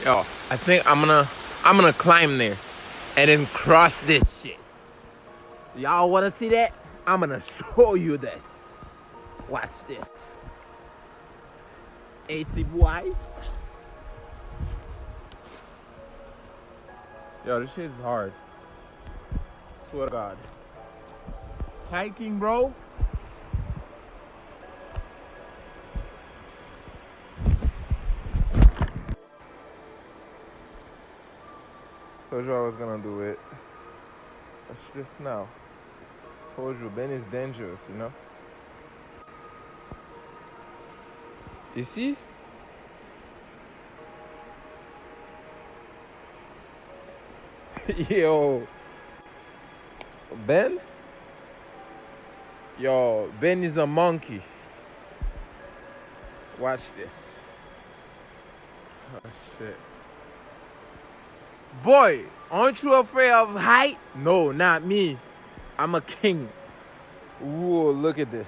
Yo, I think I'm gonna climb there and then cross this shit. Y'all wanna see that? I'm gonna show you this. Watch this. 80 boy. Yo, this shit is hard. Swear to God. Hiking, bro. Told you I was gonna do it. That's just now. Told you, Ben is dangerous, you know? You see? Yo. Ben? Yo, Ben is a monkey. Watch this. Oh, shit. Boy, aren't you afraid of height? No, not me. I'm a king. Whoa, look at this.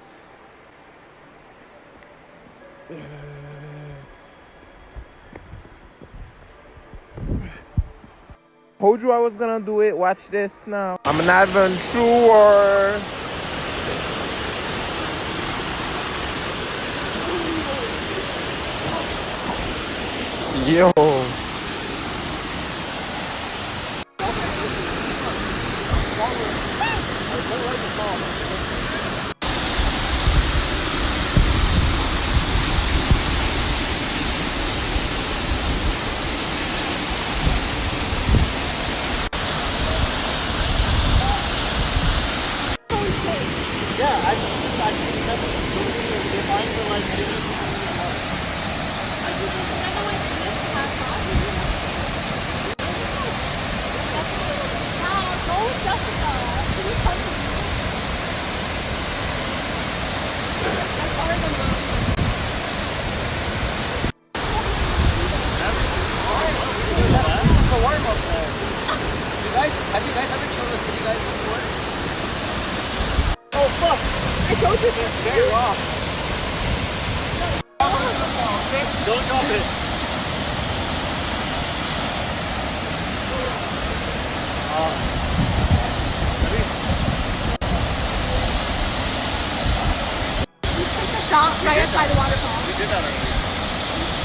Told you I was gonna do it. Watch this now. I'm not even sure. Yo. Have you guys ever killed a city guys before? Oh fuck! I told you this. Very raw. Don't drop it. Stop right outside the waterfall. We did that already.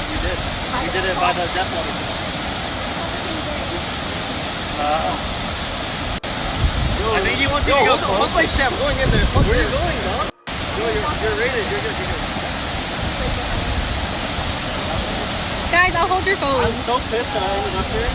We did. We did it by the death waterfall. I think he wants you to go. What's my chef going in there? Where are you going, dog? No, you're rated. You're good. Guys, I'll hold your phone. I'm so pissed that I ended up here.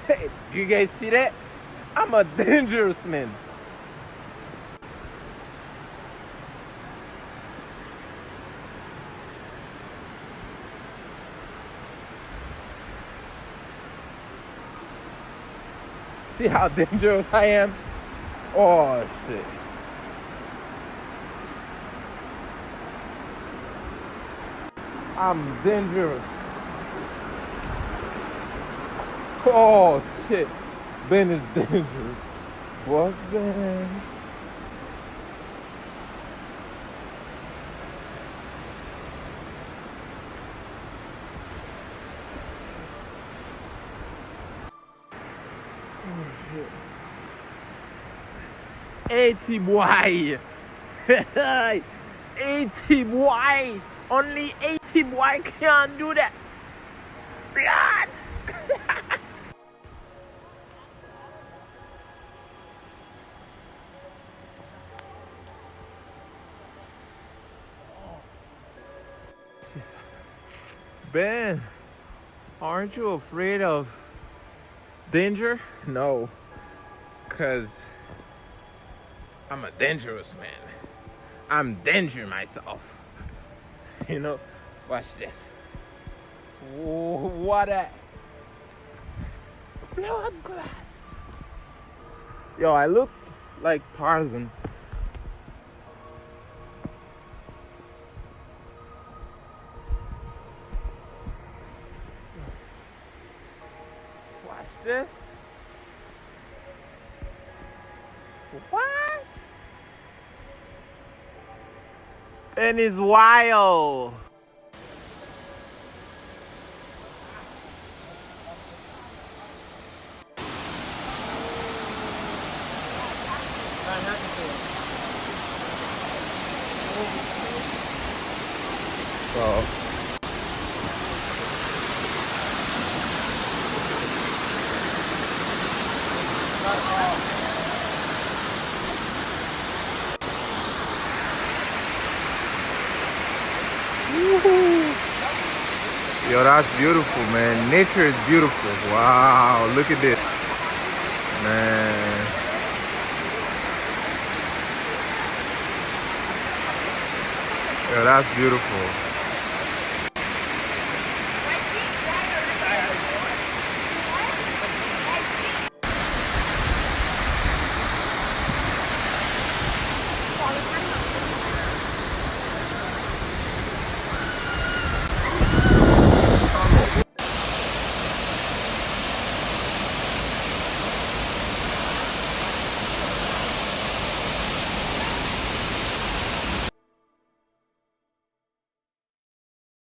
Hey, you guys see that? I'm a dangerous man. See how dangerous I am? Oh shit. I'm dangerous. Oh shit. Ben is dangerous. What's Ben? 80 boy. 80 boy. Only 80 boy can't do that. Blood. Ben, aren't you afraid of danger? No, cause I'm a dangerous man. I'm danger myself. You know, watch this. Whoa, what a blood clot. Yo, I look like Tarzan. Watch this. What? And it's wild. Bro. Yo, that's beautiful, man. Nature is beautiful. Wow, look at this, man. Yo, that's beautiful.